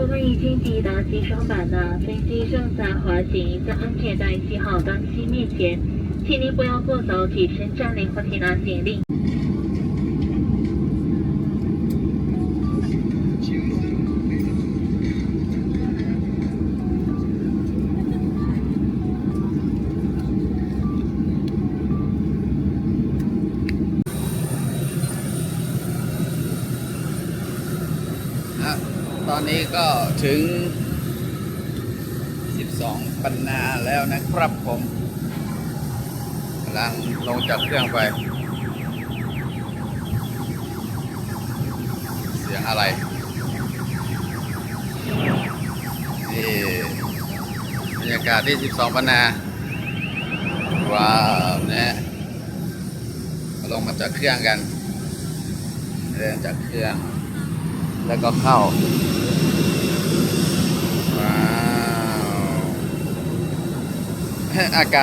我们已经抵达机双版了，飞机正在滑行，在安全带系好钢系面前，请您不要过早起身站立或提拿行李。ตอนนี้ก็ถึง12 ปันนาแล้วนะครับผมกำลังลงจากเครื่องไปเสียงอะไรนี่บรรยากาศที่12 ปันนาว้าวนะลงมาจากเครื่องกันเดินจากเครื่องแล้วก็เข้าว้าวอาก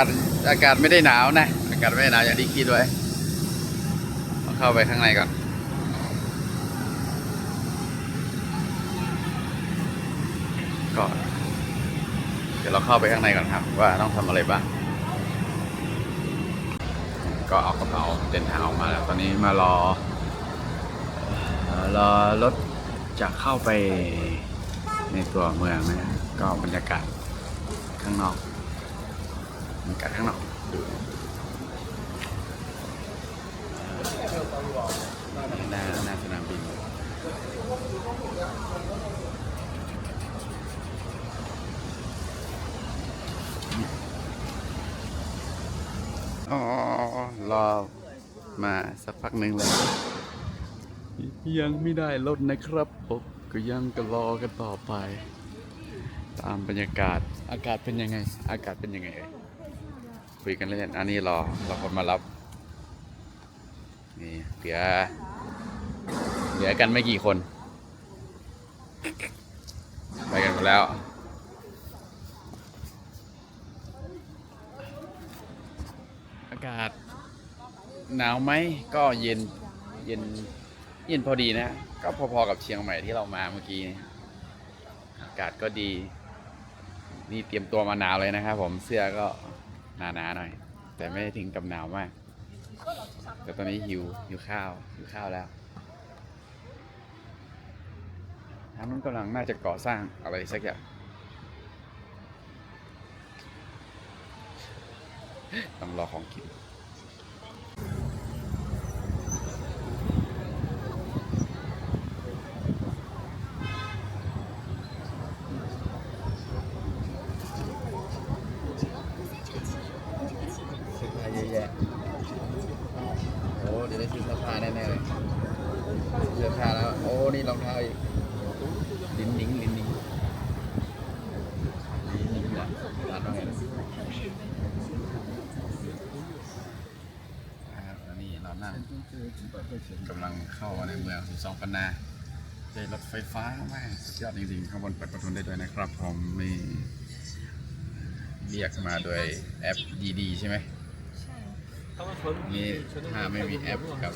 าศไม่ได้หนาวนะอากาศไม่ได้หนาวอย่างที่คิดไว้เข้าไปข้างในก่อนก็เดี๋ยวเราเข้าไปข้างในก่อนครับว่าต้องทำอะไรบ้างก็เอากระเป๋าเดินทางออกมาแล้วตอนนี้มารอรถจะเข้าไปในตัวเมืองนะก็บรรยากาศข้างนอกบรรยากาศข้างนอกดูหน้าสนามบินอ๋อรอมาสักพักหนึ่งเลยยังไม่ได้รถนะครับผมก็ยังก็รอกันต่อไปตามบรรยากาศอากาศเป็นยังไงอากาศเป็นยังไงคุยกันเล่นอันนี้รอคนมารับนี่เหลือกันไม่กี่คนไปกันหมดแล้วอากาศหนาวไหมก็เย็นพอดีนะก็พอๆกับเชียงใหม่ที่เรามาเมื่อกี้อากาศก็ดีนี่เตรียมตัวมาหนาวเลยนะครับผมเสื้อก็หนาๆหน่อยแต่ไม่ได้ถึงกับหนาวมากแต่ตอนนี้หิวข้าวแล้วทางนู้นกำลังน่าจะก่อสร้างอะไรสักอย่างต้องรอของกินโอ้เดี๋ยวได้ซื้อเสื้อผ้าแน่ๆเลยเสื้อผ้าแล้วโอ้นี่รองเท้าอีกลิ้นนิ้งแหละร้านว่าไงอันนี้เรานั่งกำลังเข้าในเมือง12 ปันนาได้รถไฟฟ้ามากสุดยอดจริงๆข้างบนเปิดประตูได้ด้วยนะครับผมมีเรียกมาโดยแอปดีๆใช่ไหมนี่ถ้าไม่มีแอปกับ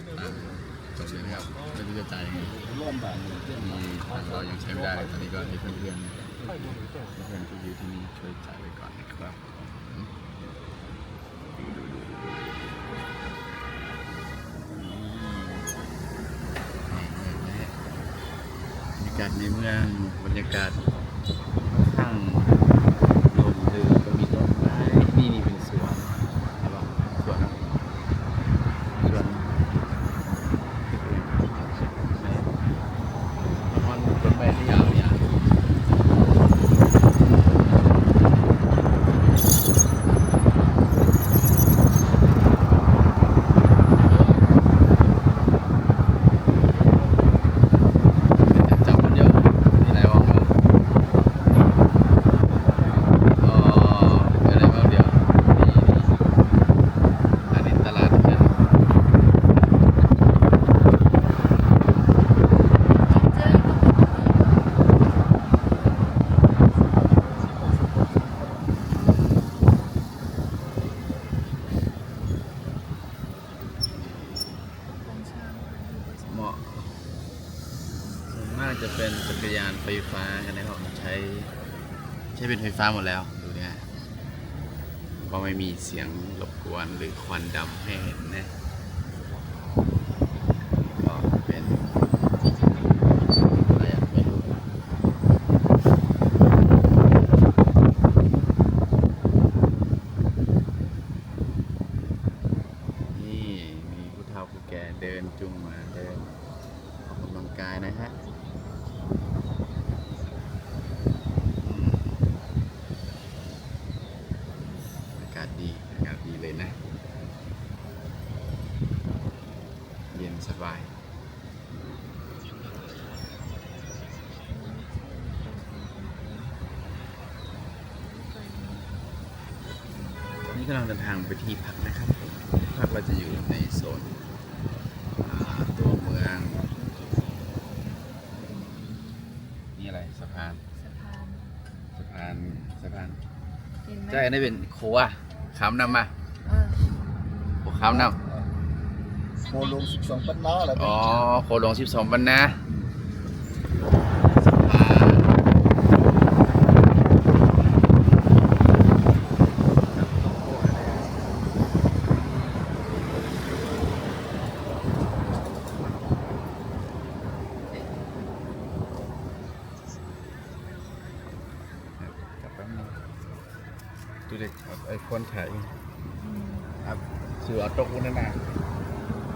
จบเลยครับไม่รู้จะจ่ายยังไงมีทางเรายังใช้ไม่ได้ตอนนี้ก็มีเพื่อน เพื่อนที่อยู่ที่นี่ช่วยจ่ายไว้ก่อนนะครับบรรยากาศในเมืองบรรยากาศข้างลมลื่นก็มีต้นไม้นี่เป็นสวนใช่ปะสวนนะสวนมันต้นไม้ที่ยาวเนี่ยจับมันเยอะมีอะไรบ้างอะไรบ้างเดี๋ยวนี่อันนี้ตลาดเชิญเหมาะส่วนมากจะเป็นจักรยานไฟฟ้ากันนะครับใช้เป็นไฟฟ้าหมดแล้วดูเนี่ยก็ไม่มีเสียงรบกวนหรือควันดำให้เห็นนะก็เป็นอะไรอะไม่รู้นี่มีผู้เฒ่าผู้แก่เดินจุงมาเดินออกกำลังกายนะฮะอากาศดีเลยนะ เย็นสบายตอนนี้กำลังเดินทางไปที่พักนะครับพักเราจะอยู่ในโซนตัวเมืองนี่อะไรสะพานใช่อันนี้เป็นโค้ะขามนำมาโอ้ขามนำ โคลง12ปันน้าอะไร อ๋อโคหลวง12 ปันนะกลับแป๊บนึงดูเด็กไอคนถ่ายครับสื่อเอาตกคุณนั่นน่ะ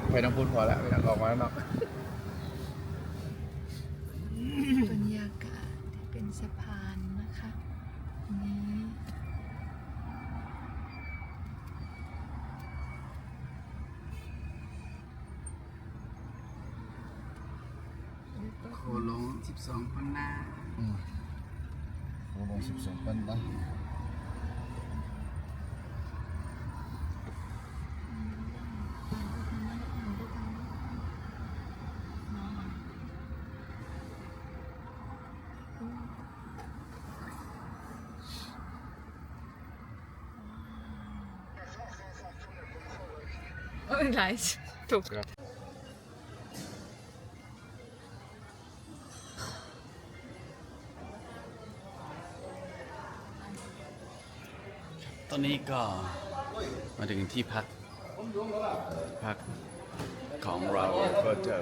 ไปน้ำพุนพอแล้วไม่อยากออกมาแล้วเนาะ บรรยากาศเป็นสะพานนะคะนี้ โคหลวง12 ปันนะ โคลง12ปันนะ เอ้ยไรถูก ตอนนี้ก็มาถึงที่พักของเราก็เจอ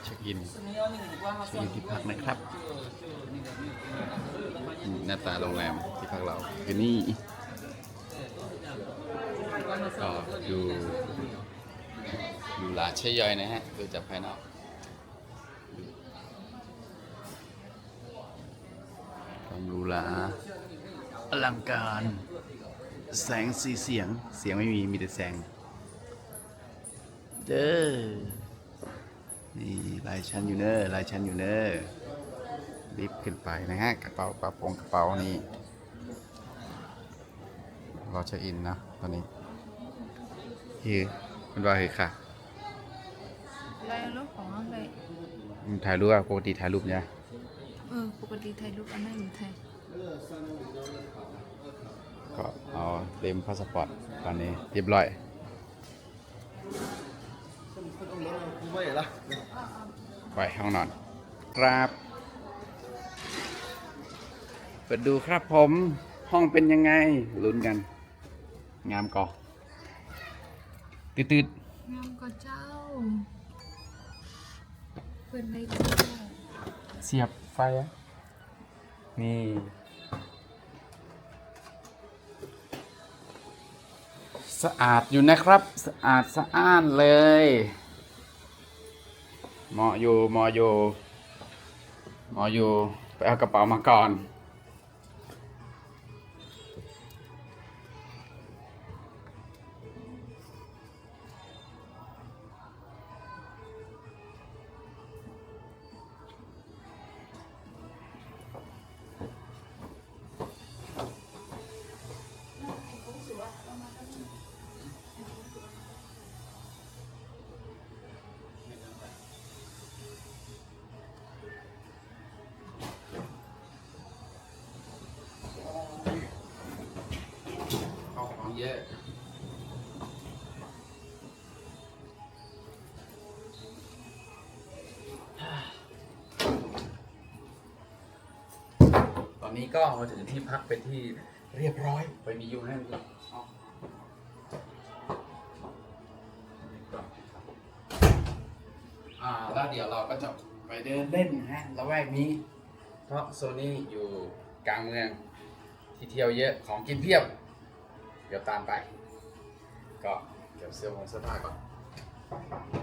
เช็คอินที่พักนะครับหน้าตาโรงแรมที่พักเราคือนี่ก็ดูหลาเช่ยย่อยนะฮะดูจากภายนอกความหรูหราอลังการแสงสีเสียงไม่มีแต่แสงเด้อนี่ลายชั้นอยู่เนอลิฟต์ขึ้นไปนะฮะกระเป๋านี่รอเช็คอินนะตอนนี้มันว่าเฮ้ยค่ะ อะไรรูปของอะไร ถ่ายรูปอะปกติถ่ายรูปเนี่ย ป ปกติถ่ายรูปอันนั้นอยู่ไทย ก็เอาเต็มพาสปอร์ตตอนนี้เรียบร้อย ไม่ละ ไปห้องนอนครับเปิดดูครับผมห้องเป็นยังไงลุ้นกัน งามก่อตืด งามกว่าเจ้าเปิดในเจ้า เสียบไฟอะนี่สะอาดอยู่นะครับ สะอาดสะอ้านเลยเหมาะอยู่เหมาะอยู่เหมาะอยู่ไปเอากระเป๋ามาก่อนเยอะตอนนี้ก็มาถึงที่พักเป็นที่เรียบร้อยไปมีอยู่ให้ก่อนแล้วเดี๋ยวเราก็จะไปเดินเล่นฮะละแวกนี้ เพราะโซนนี้อยู่กลางเมืองที่เที่ยวเยอะของกินเพียบ เดี๋ยวตามไป ก็เดี๋ยวเสื้อผ้าก่อน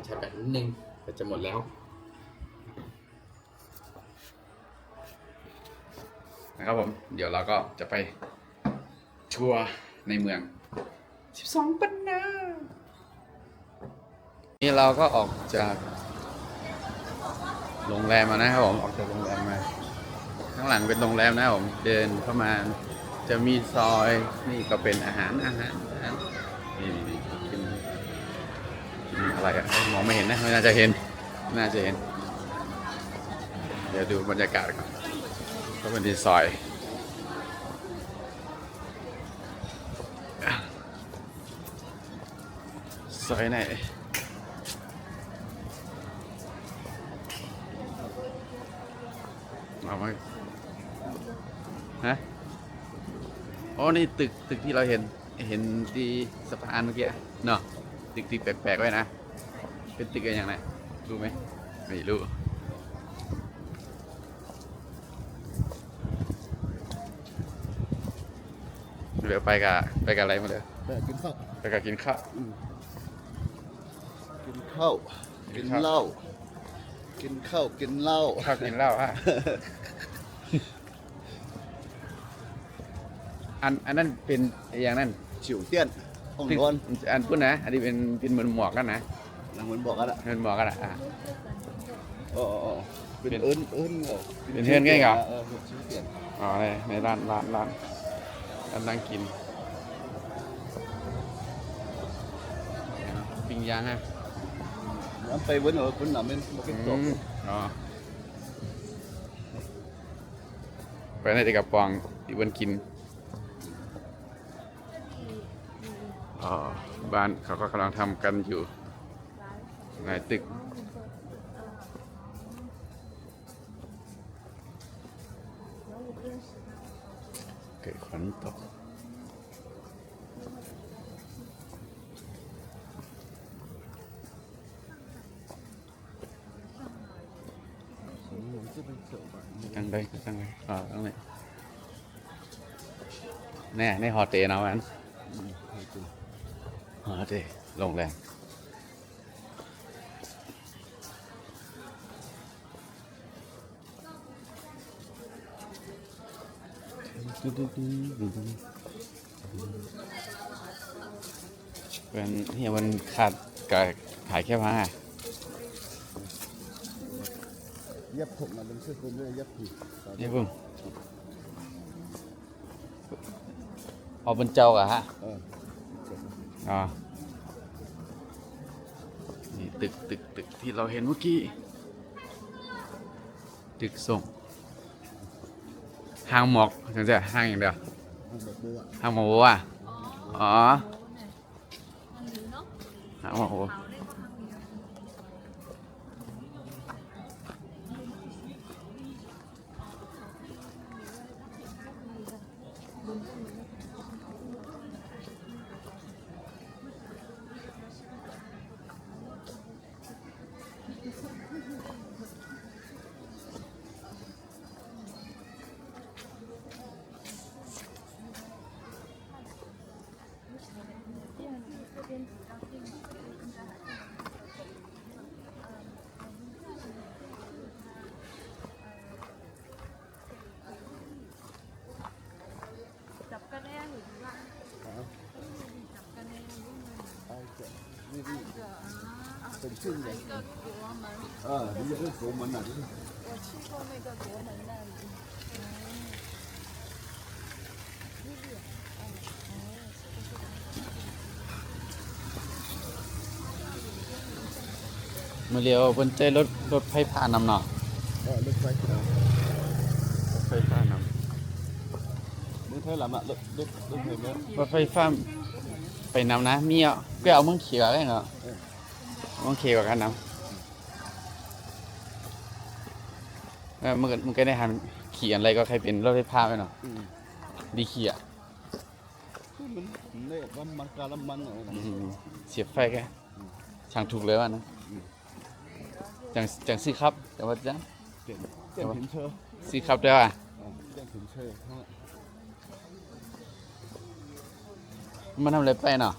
ใช้แบตนิดนึงก็จะหมดแล้วนะครับผมเดี๋ยวเราก็จะไปทัวร์ในเมือง12 ปันนานี่เราก็ออกจากโรงแรมมานะครับผมออกจากโรงแรมมาข้างหลังเป็นโรงแรมนะครับผมเดินเข้ามาจะมีซอยนี่ก็เป็นอาหารนี่กินอะไรอะมองไม่เห็นนะไม่น่าจะเห็นเดี๋ยวดูบรรยากาศก่อนก็เป็นที่ซอยไหนเอาไหมฮะอ๋อนี่ตึกที่เราเห็นที่สะพานเมื่อกี้เนาะตึกแปลกๆไว้นะเป็นตึกอะไรอย่างไรรู้ไหมไม่รู้เดี๋ยวไปกับอะไรมาเลย กินข้าว ไปกับกินข้าว กินข้าวกินเหล้ากินข้าวกินเหล้า ข้าวกินเหล้าฮะ อันนั้นเป็นอย่างนั้น ฉิวเตี้ยนห้องนอน อันพูดนะอันนี้เป็นเหมือนหมวกกันนะ หลังเหมือนบอกกันละ เป็นหมวกกันอ่ะ อ๋อเป็นเอิ้น เป็นเฮือนไงเหรอ ฉิวเตี้ยน อ๋อในร้านนั่งกินปิ้งย่างฮะ น้ำไปเว้นเหรอคนหนาเป็นมาเป็นตก อ๋อไปในที่กระปองที่วันกินอ๋อบ้านเขาก็กำลังทำกันอยู่ในตึกเกิดฝนตกตั้งเลยตั้งเลยแน่ในฮอเตนะวันฮอเตโรงแรมเป็นที่มันขาดขายแค่ผ้า ยับถกมาเป็นเสื้อคลุมด้วยยับผี นี่พุ่งเอาบนเจ้าอะฮะอ๋อนี่ตึกที่เราเห็นเมื่อกี้ตึกส่ง ห้างหมอกจังซี่ห้างอย่างเดียว แบบบัว ห้างหมอกบัวอ๋อห้างหมอกบัวเป็นชื่อเลยนี่จะเป็น国门啊就是我去过那个国门那里。 มาเลี้ยวบนเจรถไฟฟ้านำเนาะ รถไฟ รถไฟฟ้านำ รถไฟลำอ่ะรถไฟเนี้ย รถไฟฟ้าไปนำนะมีอ่ะก็เอามึงเขียวได้เหรอมึงเขียวกันนำมึงก็ได้หันขี่อะไรก็ใครเป็นรถไฟฟ้าไปเนาะดีขี่อ่ะ มันเนี่ยว่ามันการละมันอะไรนะ เสียบไฟแกช่างถูกเลยว่ะนะจังซื้อครับแต่ว่าจัง เจ้าหินเชอร์ ซื้อครับได้ป่ะ เจ้าหินเชอร์ มันทำอะไรไปเนาะ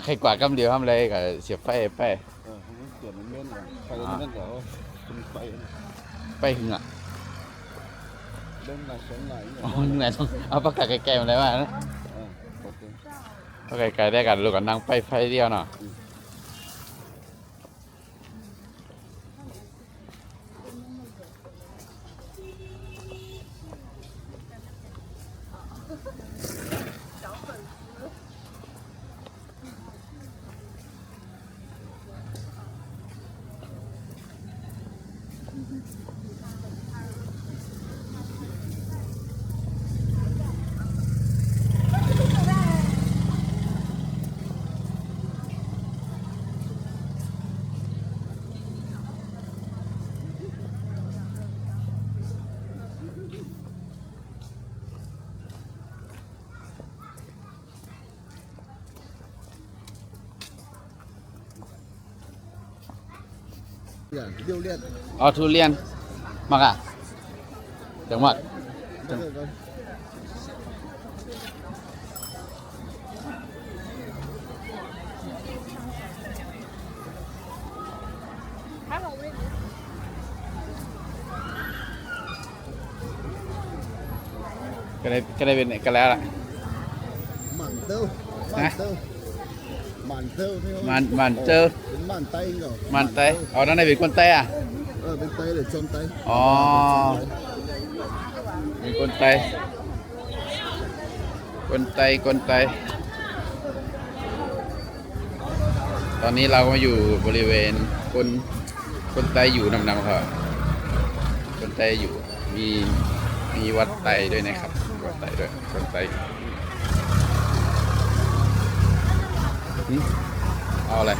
ใครกวาดกำเดียวทำอะไรกับเสียบไฟไป มันเกิดมันเล่นอ่ะไฟมันเล่นแล้วเป็นไฟ ไปหึงอ่ะ เล่นหลายสองหลาย อ๋อนี่ไงต้องเอาปากกาไกลๆมาเลยว่านะ โอเค ปากกาไกลได้กันลูกกับนั่งไปไฟเดียวเนาะอย่างเดียวเลียน เอาทุเรียนมักอ่ะจังหวัด ก็ได้เป็นกันแล้วล่ะ มันเต้ามันเต้ามันเต้า มันเจอ เป็นมันไตเหรอ มันไตอ๋อนั่นได้เป็นคนไตอ่ะ เป็นไตหรือจอมไต อ๋อเป็นคนไตคนไตตอนนี้เราก็มาอยู่บริเวณคนไตอยู่นำครับคนไตอยู่มีวัดไตด้วยนะครับวัดไตด้วยคนไตเอาอะไร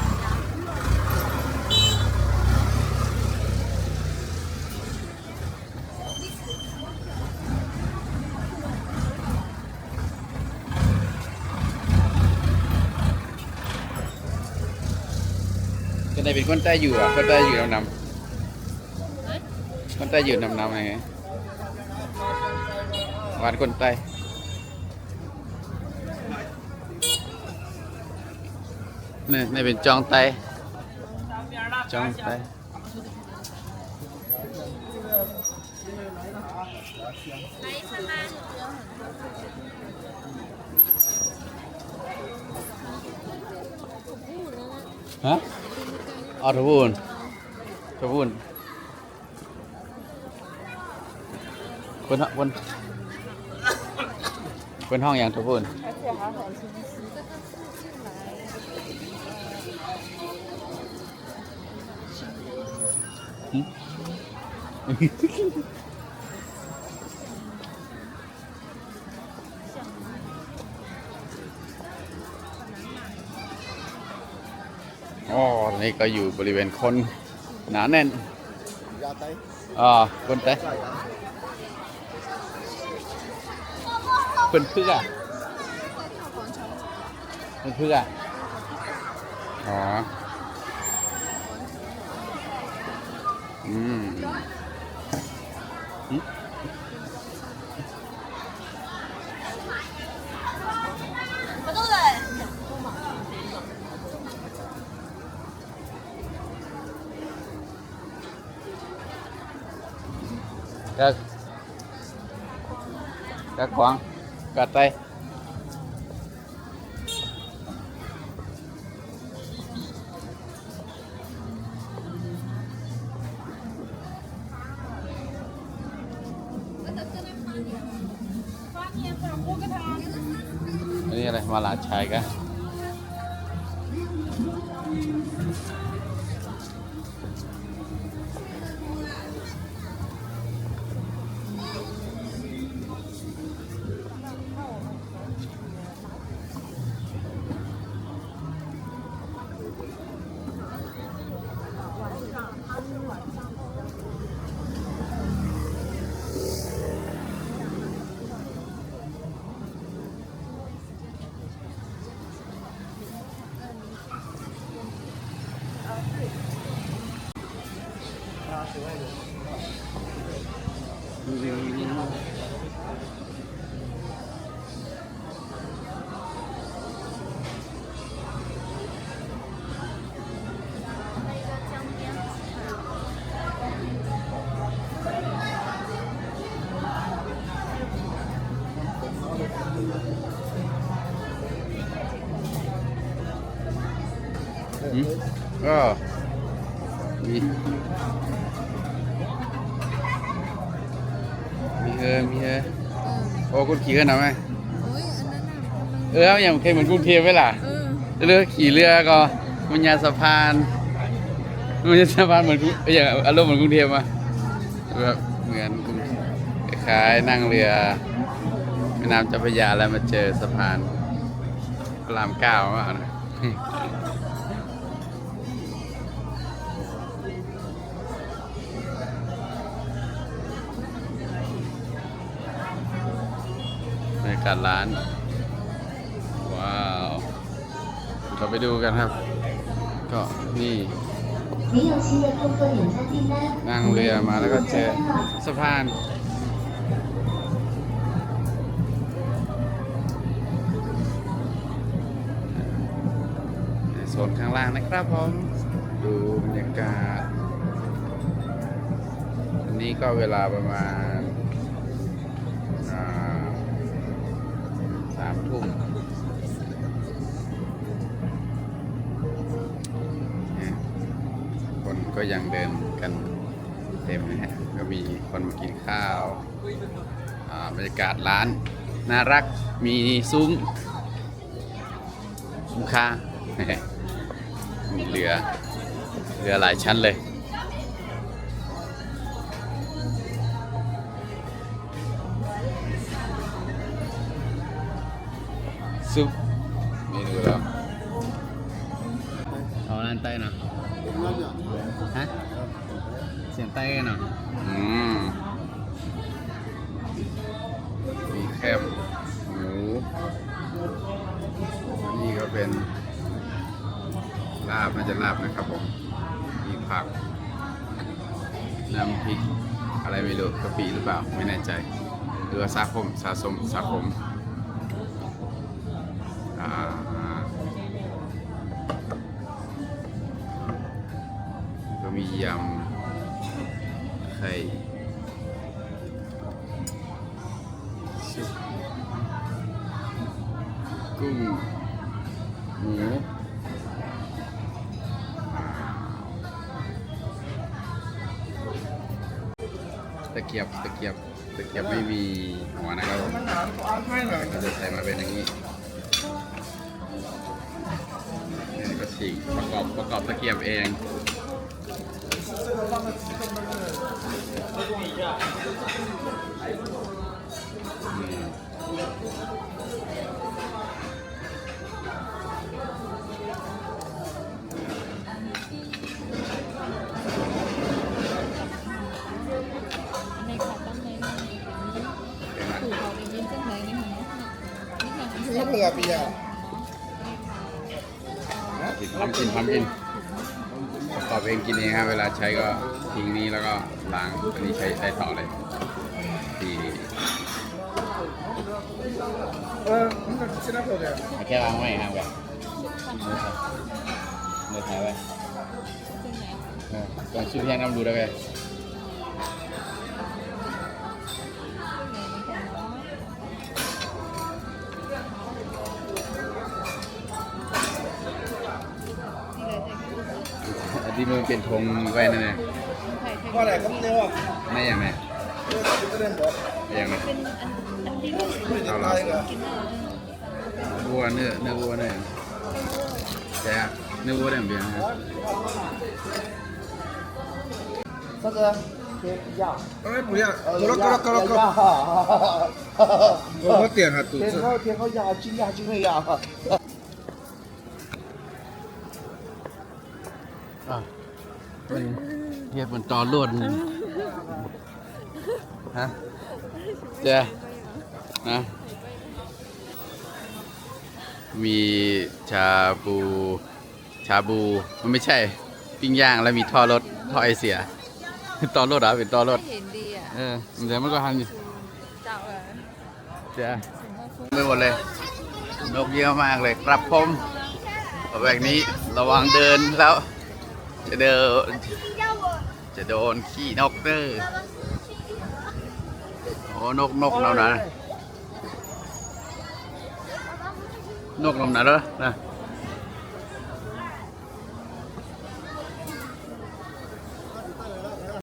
จะได้เป็นคนใต้อยู่อ่ะคนใต้อยู่นำคนใต้อยู่นำไงหวานคนใต้นี่เป็นจองไต้ฮะอ๋อทบูนคนห้องอย่างทบูน อนนี้ก็อยู่บริเวณคนหนาแน่น ยาไต คนแต่เพื่อนเพื่ออ๋ออืมcác khoáng cà tây iniอะไรมาลาชายกันก็มีโอ้คุณขี่กันหน่อยไหม โอ้ยอันนั้นน่ะ อย่างเคยเหมือนกรุงเทพไหมล่ะเรือขี่เรือก็มันยาสะพานเหมือนอย่างอารมณ์เหมือนกรุงเทพอ่ะแบบเหมือนคล้ายๆนั่งเรือแม่น้ำเจ้าพระยาแล้วมาเจอสะพานพระรามเก้ามานะบรรยากาศร้านว้าวเราไปดูกันครับก็นี่นั่งเรือมาแล้วก็เจอสะพานโซนข้างล่างนะครับผมดูบรรยากาศอันนี้ก็เวลาประมาณ3 ทุ่มคนก็ยังเดินกันเต็มนะฮะก็มีคนมากินข้าวบรรยากาศร้านน่ารักมีซุ้มคุ้มค่ามีเรือหลายชั้นเลยซุปเมนูเราเอาร้านใต้เนาะฮะเสียงใต้กันเนาะมีแคบหมูนี่ก็เป็นลาบน่าจะลาบนะครับผมมีผักน้ำพริกอะไรไม่รู้กะปิหรือเปล่าไม่แน่ใจหรือว่าสาคมก็มียำไข่ซุปกุ้งหมูตะเกียบไม่มีหัวนะครับเราจะใส่มาเป็นอย่างนี้นี่ก็ฉีกประกอบตะเกียบเอง ทำกินตอบเองกินเองครับเวลาใช้ก็ทิ้งนี้แล้วก็ล้างอันนี้ใช้ได้ต่อเลยดีแค่วางไว้ห่างไว้เนื้อถ่ายไว้ก่อนซื้อแพงน้ำดูได้ไหมอันที่มันเป็นธงไว้นั่นไง qua này không nêu à ไม่อย่างไร cái đen bọt อย่างไร เอาละ วัวเนื้อวัวเนี่ยแต่เนื้อวัวได้เหมือนกันนะ sao cơ ơi不要够了我点下肚子天后要金要มันเทียบมันต่อล้วนฮะเจ้นะมีชาบูมันไม่ใช่ปิ้งย่างแล้วมีท่อไอเสียต่อรถอ่ะเป็นต่อรถ เห็นดีอ่ะ เดี๋ยวมันก็หันอยู่ เจ้า เจ้ไม่หมดเลยนกเยอะมากเลยครับผมแบบนี้ระวังเดินแล้วจะโดนขี้นกเด้อโอ้นกเรานะนกเรานะเด้อนะ